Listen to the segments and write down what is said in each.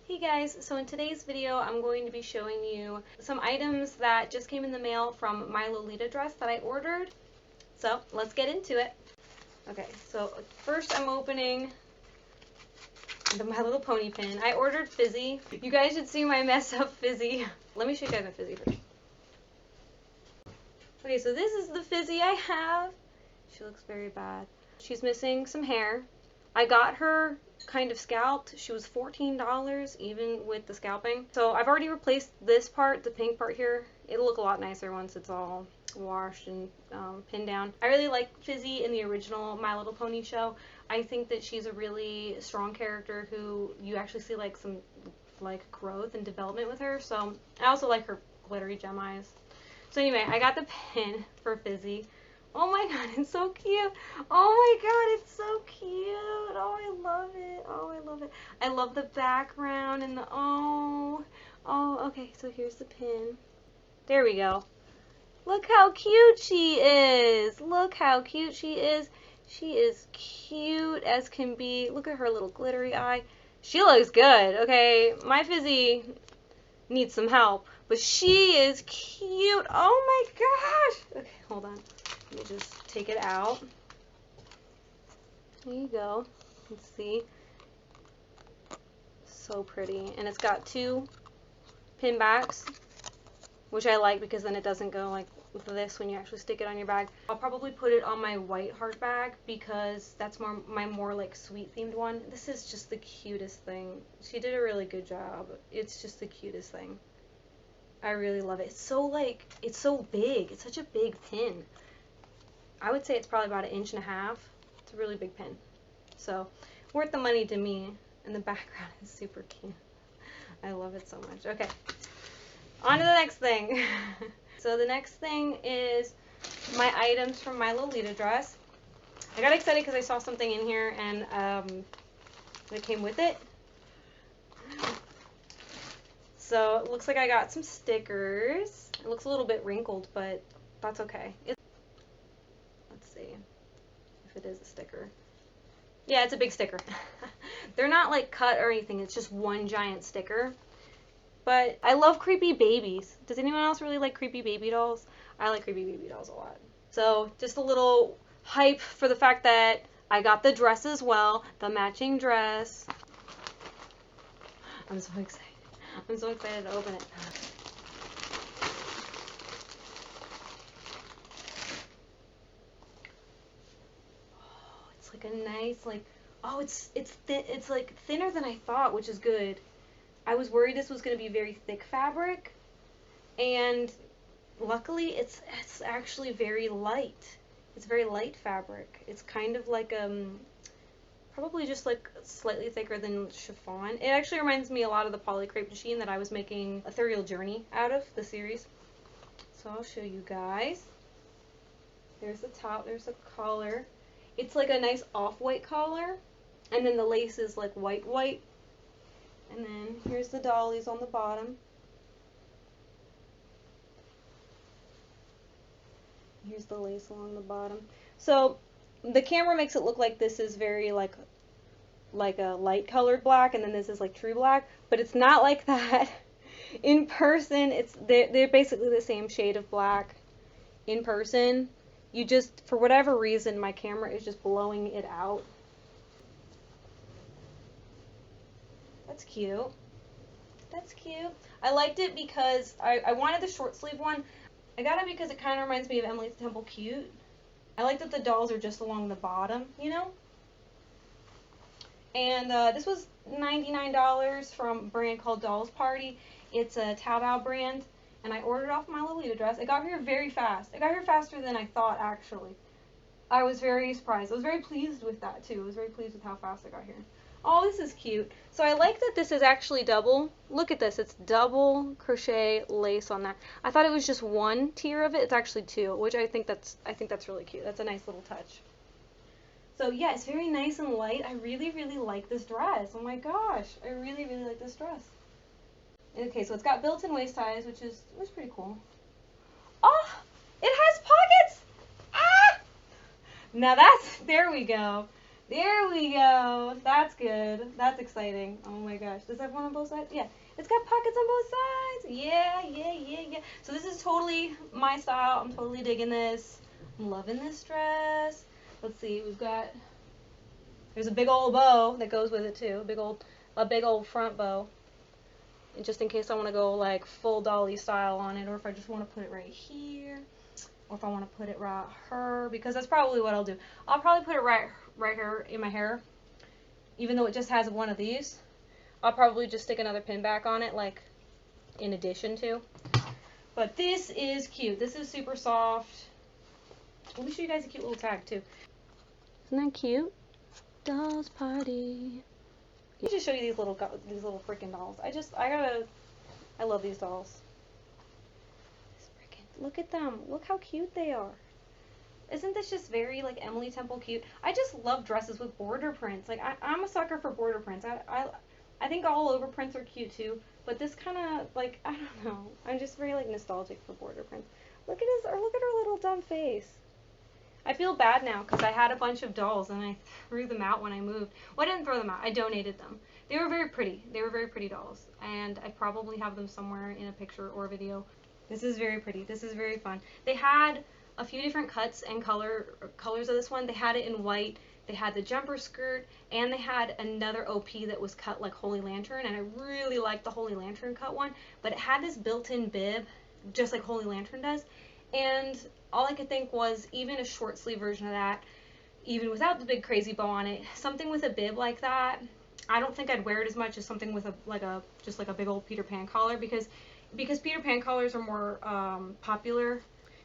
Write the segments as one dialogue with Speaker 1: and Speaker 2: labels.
Speaker 1: Hey guys, so in today's video I'm going to be showing you some items that just came in the mail from my Lolita dress that I ordered. So let's get into it. Okay, so first I'm opening the My Little Pony pin. I ordered Fizzy. You guys should see my mess up Fizzy. Let me show you guys my Fizzy first. Okay, so this is the Fizzy I have. She looks very bad. She's missing some hair. I got her kind of scalped. She was $14 even with the scalping. So I've already replaced this part, the pink part here. It'll look a lot nicer once it's all washed and pinned down. I really like Fizzy in the original My Little Pony show. I think that she's a really strong character who you actually see like some growth and development with her. So I also like her glittery gem eyes. So anyway, I got the pin for Fizzy. Oh my god, it's so cute. Oh my god, it's so cute. Oh, I love it. Oh, I love it. I love the background and the, oh, okay, so here's the pin. There we go. Look how cute she is. Look how cute she is. She is cute as can be. Look at her little glittery eye. She looks good, okay? My Fizzy needs some help, but she is cute. Oh my gosh. Okay, hold on. Let me just take it out. There you go. Let's see. So pretty. And it's got two pin backs, which I like because then it doesn't go like this when you actually stick it on your bag. I'll probably put it on my white heart bag because that's my more like sweet themed one. This is just the cutest thing. She did a really good job. It's just the cutest thing. I really love it. It's so it's so big. It's such a big pin. I would say it's probably about 1.5 inches. It's a really big pin. So, worth the money to me. And the background is super cute. I love it so much. Okay, on to the next thing. So the next thing is my items from my Lolita dress. I got excited because I saw something in here and it came with it. So it looks like I got some stickers. It looks a little bit wrinkled, but that's okay. Let's see if it is a sticker. Yeah, it's a big sticker. They're not like cut or anything. It's just one giant sticker. But I love creepy babies. Does anyone else really like creepy baby dolls? I like creepy baby dolls a lot. So just a little hype for the fact that I got the dress as well. The matching dress. I'm so excited. I'm so excited to open it. It's like a nice it's like thinner than I thought, which is good. I was worried this was going to be very thick fabric, and luckily it's actually very light. It's very light fabric. It's kind of like probably just like slightly thicker than chiffon. It actually reminds me a lot of the poly crepe machine that I was making Ethereal Journey out of, the series. So I'll show you guys. There's the top, there's the collar. It's like a nice off-white collar, and then the lace is like white. And then here's the dollies on the bottom. Here's the lace along the bottom. So the camera makes it look like this is very like a light colored black, and then this is like true black, but it's not like that. In person, they're basically the same shade of black. In person, you just, for whatever reason, my camera is just blowing it out. That's cute. That's cute. I liked it because I wanted the short sleeve one. I got it because it kind of reminds me of Emily's Temple Cute. I like that the dolls are just along the bottom, you know? And this was $99 from a brand called Dolls Party. It's a Taobao brand, and I ordered off my Lolita dress. It got here very fast. It got here faster than I thought, actually. I was very surprised. I was very pleased with that, too. I was very pleased with how fast it got here. Oh, this is cute. So I like that this is actually double. Look at this. It's double crochet lace on that. I thought it was just one tier of it. It's actually two, which I think that's really cute. That's a nice little touch. So yeah, it's very nice and light. I really, really like this dress. Oh my gosh. I really, really like this dress. Okay, so it's got built-in waist ties, which is pretty cool. Oh, it has pockets! Ah! Now there we go. There we go. That's good. That's exciting. Oh my gosh. Does it have one on both sides? Yeah. It's got pockets on both sides. Yeah, yeah, yeah, yeah. So this is totally my style. I'm totally digging this. I'm loving this dress. Let's see. There's a big old bow that goes with it too. A big old front bow. And just in case I want to go like full dolly style on it, or if I just want to put it right here, or if I want to put it right here, because that's probably what I'll do. I'll probably put it right here in my hair, even though it just has one of these. I'll probably just stick another pin back on it, like in addition to. But this is cute. This is super soft. Let me show you guys a cute little tag too. Isn't that cute? Dolls party. Let me just show you these little freaking dolls. I love these dolls. Look at them. Look how cute they are. Isn't this just very like Emily Temple cute? I just love dresses with border prints. Like I'm a sucker for border prints. I think all over prints are cute too, but this kind of like, I don't know. I'm just very like nostalgic for border prints. Look at her little dumb face. I feel bad now because I had a bunch of dolls and I threw them out when I moved. Well, I didn't throw them out. I donated them. They were very pretty. They were very pretty dolls, and I probably have them somewhere in a picture or a video. This is very pretty. This is very fun. They had a few different cuts and colors of this one. They had it in white. They had the jumper skirt, and they had another OP that was cut like Holy Lantern, and I really liked the Holy Lantern cut one, but it had this built-in bib, just like Holy Lantern does, and all I could think was even a short sleeve version of that, even without the big crazy bow on it, something with a bib like that, I don't think I'd wear it as much as something with just like a big old Peter Pan collar, because Peter Pan collars are more popular.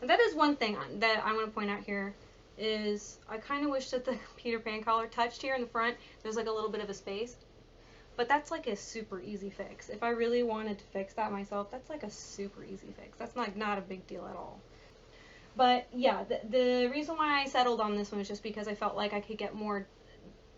Speaker 1: And that is one thing that I want to point out here, is I kind of wish that the Peter Pan collar touched here in the front. There's like a little bit of a space. But that's like a super easy fix. If I really wanted to fix that myself, that's like a super easy fix. That's like not a big deal at all. But yeah, the reason why I settled on this one was just because I felt like I could get more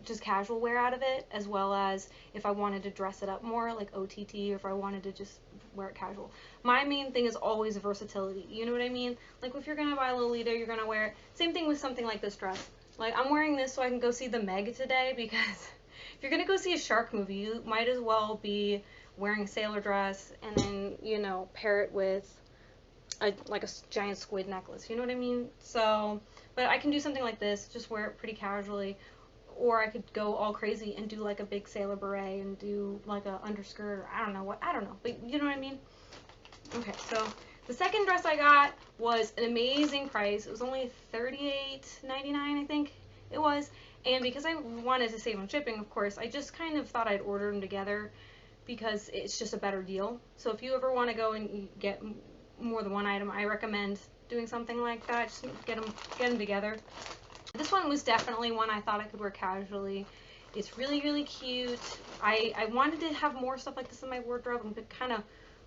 Speaker 1: just casual wear out of it, as well as if I wanted to dress it up more, like OTT, or if I wanted to just wear it casual. My main thing is always versatility, you know what I mean? Like if you're gonna buy Lolita, you're gonna wear it. Same thing with something like this dress. Like I'm wearing this so I can go see the Meg today, because if you're gonna go see a shark movie, you might as well be wearing a sailor dress and then, you know, pair it with like a giant squid necklace, you know what I mean? So, but I can do something like this, just wear it pretty casually. Or I could go all crazy and do like a big sailor beret and do like a underskirt, or I don't know, but you know what I mean? Okay, so the second dress I got was an amazing price. It was only $38.99, I think it was. And because I wanted to save on shipping, of course, I just kind of thought I'd order them together because it's just a better deal. So if you ever want to go and get more than one item, I recommend doing something like that. Just get them together. This one was definitely one I thought I could wear casually. It's really, really cute. I wanted to have more stuff like this in my wardrobe. I'm kind of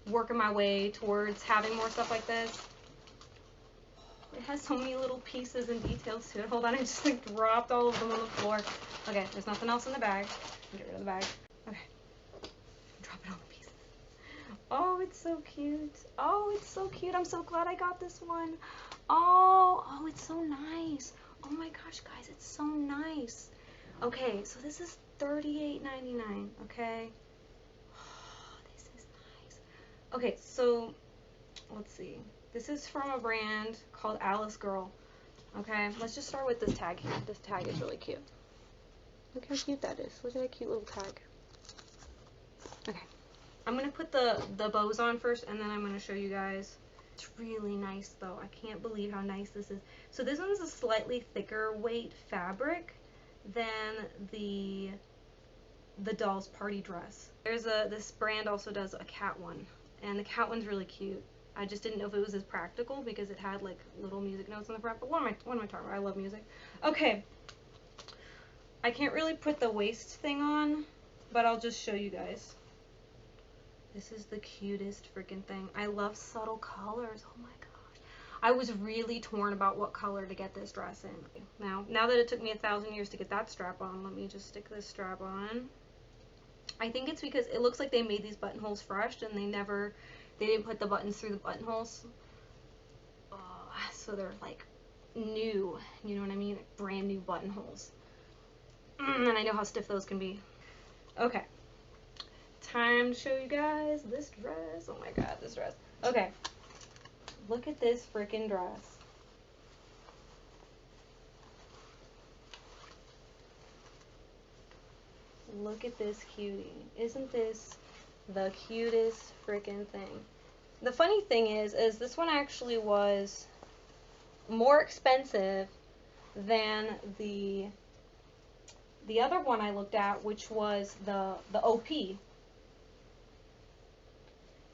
Speaker 1: working my way towards having more stuff like this. It has so many little pieces and details to it. Hold on, I just like dropped all of them on the floor. Okay, there's nothing else in the bag. Get rid of the bag. Okay, drop it all the pieces. Oh, it's so cute. Oh, it's so cute. I'm so glad I got this one. Oh, it's so nice. Oh my gosh, guys, it's so nice. Okay, so this is $38.99, okay? Oh, this is nice. Okay, so let's see. This is from a brand called Alice Girl. Okay, let's just start with this tag here. This tag is really cute. Look how cute that is. Look at that cute little tag. Okay, I'm going to put the bows on first, and then I'm going to show you guys. It's really nice though. I can't believe how nice this is. So this one's a slightly thicker weight fabric than the doll's party dress. This brand also does a cat one, and the cat one's really cute. I just didn't know if it was as practical because it had like little music notes on the front, but what am I talking about? I love music. Okay. I can't really put the waist thing on, but I'll just show you guys. This is the cutest freaking thing. I love subtle colors. Oh my gosh. I was really torn about what color to get this dress in. Now that it took me 1,000 years to get that strap on, let me just stick this strap on. I think it's because it looks like they made these buttonholes fresh and they didn't put the buttons through the buttonholes. So they're like new, you know what I mean? Like brand new buttonholes. And I know how stiff those can be. Okay. Time to show you guys this dress. Oh my god, this dress. Okay. Look at this freaking dress. Look at this cutie. Isn't this the cutest freaking thing? The funny thing is this one actually was more expensive than the other one I looked at, which was the OP.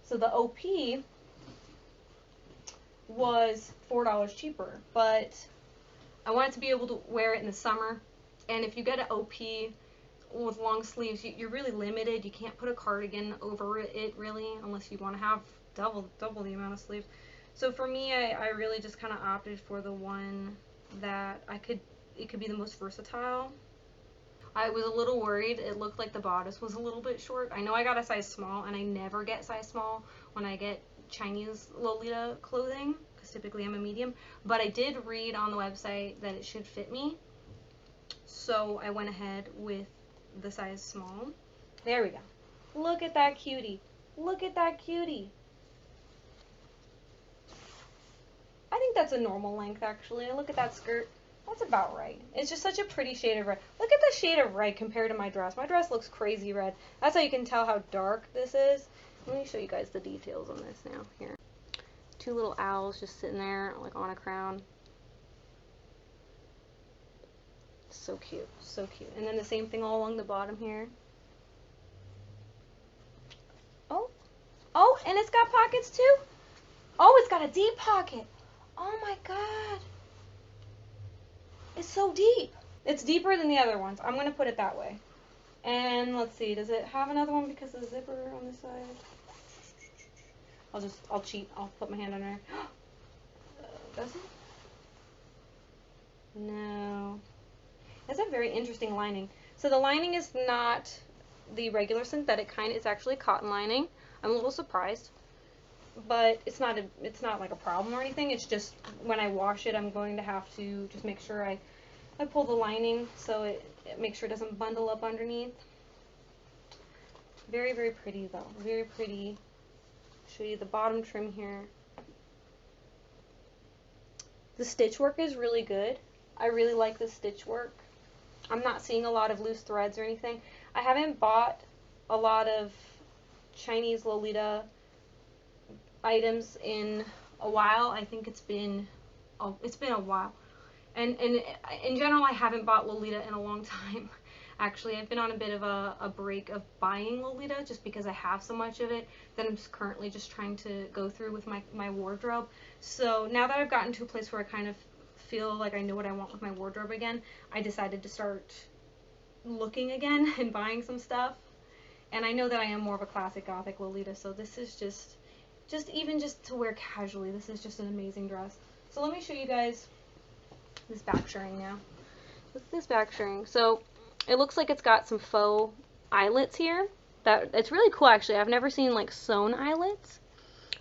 Speaker 1: So the OP was $4 cheaper, but I wanted to be able to wear it in the summer. And if you get an OP with long sleeves, you're really limited. You can't put a cardigan over it really, unless you want to have double the amount of sleeves. So for me, I really just kind of opted for the one that it could be the most versatile. I was a little worried. It looked like the bodice was a little bit short. I know I got a size small, and I never get size small when I get Chinese Lolita clothing, because typically I'm a medium. But I did read on the website that it should fit me, so I went ahead with the size small. There we go. Look at that cutie. Look at that cutie. I think that's a normal length, actually. Look at that skirt. That's about right. It's just such a pretty shade of red. Look at the shade of red compared to my dress. My dress looks crazy red. That's how you can tell how dark this is. Let me show you guys the details on this now. Here. Two little owls just sitting there like on a crown. So cute. So cute. And then the same thing all along the bottom here. Oh. Oh, and it's got pockets too? Oh, it's got a deep pocket. Oh my god. It's so deep. It's deeper than the other ones. I'm going to put it that way. And let's see, does it have another one because of the zipper on this side? I'll cheat. I'll put my hand on there. Does it? No. It's a very interesting lining. So the lining is not the regular synthetic kind. It's actually cotton lining. I'm a little surprised. But it's not like a problem or anything. It's just when I wash it, I'm going to have to just make sure I pull the lining so it makes sure it doesn't bundle up underneath. Very, very pretty though. Very pretty. Show you the bottom trim here. The stitch work is really good. I really like the stitch work. I'm not seeing a lot of loose threads or anything. I haven't bought a lot of Chinese Lolita items in a while. I think it's been a while, and in general I haven't bought Lolita in a long time. Actually, I've been on a bit of a break of buying Lolita just because I have so much of it that I'm just currently just trying to go through with my wardrobe. So now that I've gotten to a place where I kind of feel like I know what I want with my wardrobe again, I decided to start looking again and buying some stuff. And I know that I am more of a classic gothic Lolita, so this is just even to wear casually, this is just an amazing dress. So let me show you guys this back shirring now. Look at this back shirring. So it looks like it's got some faux eyelets here. It's really cool actually. I've never seen like sewn eyelets.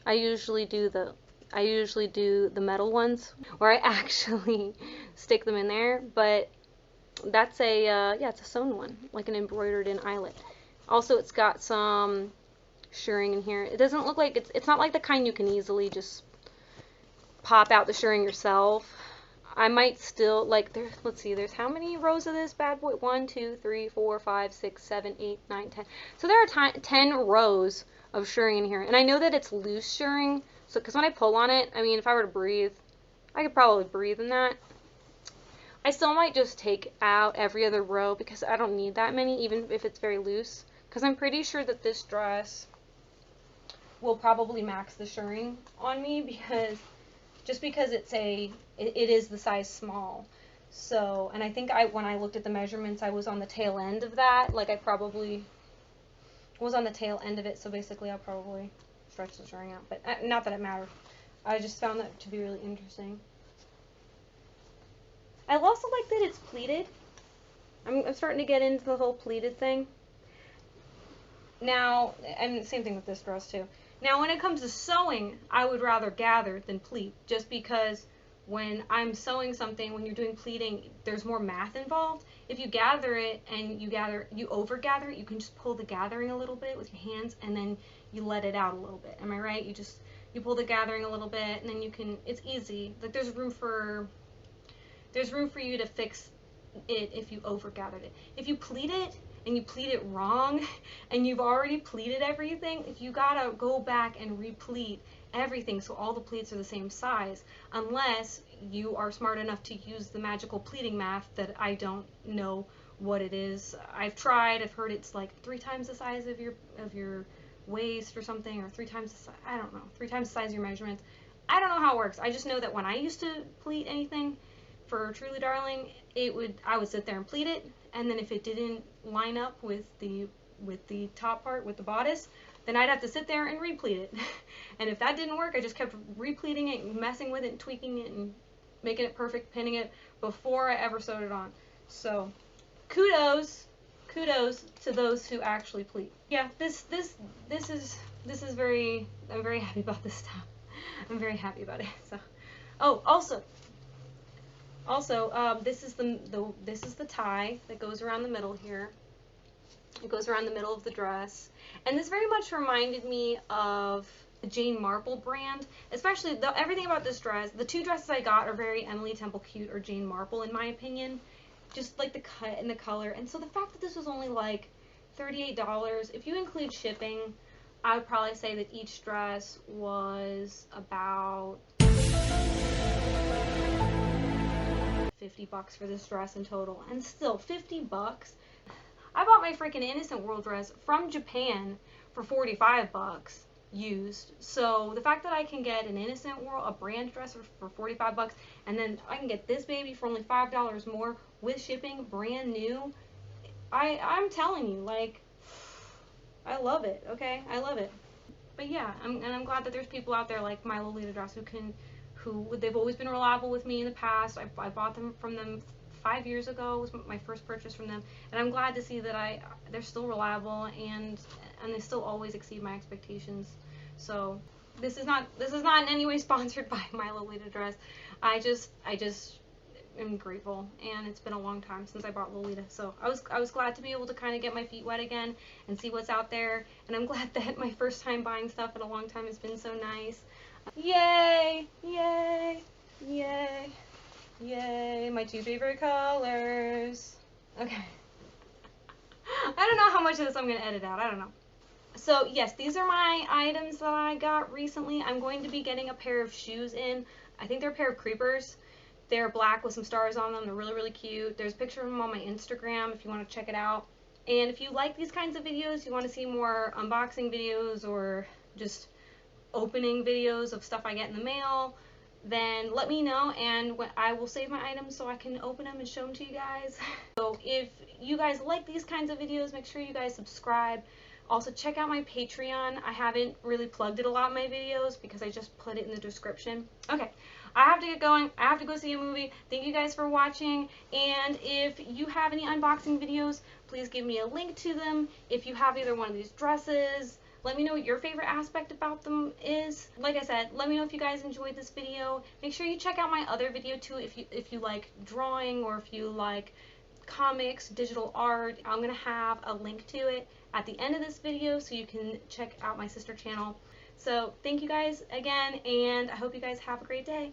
Speaker 1: I usually do the metal ones where I actually stick them in there, but that's yeah, it's a sewn one, like an embroidered in eyelet. Also, it's got some shirring in here. It doesn't look like it's not like the kind you can easily just pop out the shirring yourself. I might still like let's see, there's how many rows of this bad boy? 1, 2, 3, 4, 5, 6, 7, 8, 9, 10. So there are 10 rows of shirring in here, and I know that it's loose shirring. So because when I pull on it, I mean, if I were to breathe, I could probably breathe in that. I still might just take out every other row because I don't need that many, even if it's very loose. Because I'm pretty sure that this dress will probably max the shirring on me because it is the size small. So, and I think when I looked at the measurements, I was on the tail end of that. Like I probably was on the tail end of it. So basically I'll probably stretch the shirring out, but not that it matters. I just found that to be really interesting. I also like that it's pleated. I'm starting to get into the whole pleated thing. Now, and same thing with this dress too. Now, when it comes to sewing, I would rather gather than pleat, just because when I'm sewing something, when you're doing pleating, there's more math involved. If you gather it and you over gather it, you can just pull the gathering a little bit with your hands and then you let it out a little bit. Am I right? You pull the gathering a little bit and then you can, it's easy. Like there's room for you to fix it if you over gathered it. If you pleat it and you pleat it wrong and you've already pleated everything, if you gotta go back and replete everything so all the pleats are the same size, unless you are smart enough to use the magical pleating math that I don't know what it is. I've tried, I've heard it's like 3 times the size of your waist or something, or 3 times the size, I don't know, 3 times the size of your measurements. I don't know how it works. I just know that when I used to pleat anything for Truly Darling, I would sit there and pleat it, and then if it didn't line up with the top part, with the bodice, then I'd have to sit there and repleat it. And if that didn't work, I just kept repleating it, and messing with it, and tweaking it, and making it perfect, pinning it before I ever sewed it on. So, kudos to those who actually pleat. Yeah, this is very, I'm very happy about this stuff. I'm very happy about it. So, oh, also, this is the tie that goes around the middle here. It goes around the middle of the dress, and this very much reminded me of the Jane Marple brand, especially everything about this dress. The 2 dresses I got are very Emily Temple Cute or Jane Marple in my opinion, just like the cut and the color. And so the fact that this was only like $38, if you include shipping, I would probably say that each dress was about $50 for this dress in total, and still $50. I bought my freaking Innocent World dress from Japan for $45 used. So the fact that I can get an Innocent World, a brand dress for $45, and then I can get this baby for only $5 more with shipping, brand new, I'm telling you, like, I love it. Okay, I love it. But yeah, I'm glad that there's people out there like my Lolita dress they've always been reliable with me in the past. I bought them from them 5 years ago, was my first purchase from them, and I'm glad to see that they're still reliable and they still always exceed my expectations. So this is not in any way sponsored by my Lolita dress. I just am grateful, and it's been a long time since I bought Lolita, so I was glad to be able to kind of get my feet wet again and see what's out there, and I'm glad that my first time buying stuff in a long time has been so nice. Yay! Yay! Yay! Yay, my 2 favorite colors. Okay. I don't know how much of this I'm going to edit out. I don't know. So, yes, these are my items that I got recently. I'm going to be getting a pair of shoes in. I think they're a pair of creepers. They're black with some stars on them. They're really, really cute. There's a picture of them on my Instagram if you want to check it out. And if you like these kinds of videos, you want to see more unboxing videos or just opening videos of stuff I get in the mail, then let me know, and I will save my items so I can open them and show them to you guys. So if you guys like these kinds of videos, make sure you guys subscribe. Also, check out my Patreon. I haven't really plugged it a lot in my videos because I just put it in the description. Okay, I have to get going. I have to go see a movie. Thank you guys for watching, and if you have any unboxing videos, please give me a link to them. If you have either one of these dresses, let me know what your favorite aspect about them is. Like I said, let me know if you guys enjoyed this video. Make sure you check out my other video too if you like drawing or if you like comics, digital art. I'm going to have a link to it at the end of this video so you can check out my sister channel. So thank you guys again, and I hope you guys have a great day.